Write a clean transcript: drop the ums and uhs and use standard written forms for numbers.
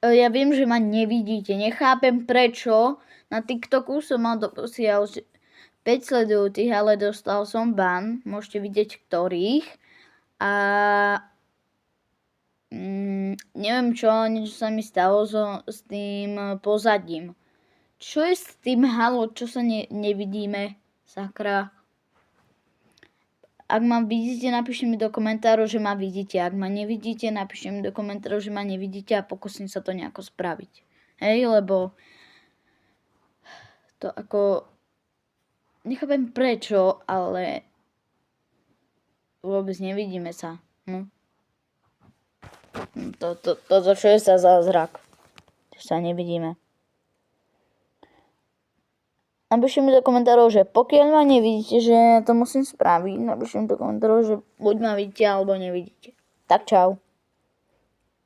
Ja viem, že ma nevidíte. Nechápem prečo. Na TikToku som mal doposiaľ 5 sledujúcich, ale dostal som ban. Môžete vidieť ktorých. A neviem čo, niečo sa mi stalo s tým pozadím. Čo je s tým halo? Čo sa nevidíme? Sakra. Ak ma vidíte, napíšte mi do komentárov, že ma vidíte. Ak ma nevidíte, napíšte mi do komentárov, že ma nevidíte a pokúsim sa to nejako spraviť. Hej, lebo to ako... Nechápem prečo, ale vôbec nevidíme sa. To čo je sa zázrak. Že sa nevidíme. Napíšte mi do komentárov, že pokiaľ ma nevidíte, že to musím spraviť, napíšte mi do komentárov, že buď ma vidíte, alebo nevidíte. Tak čau.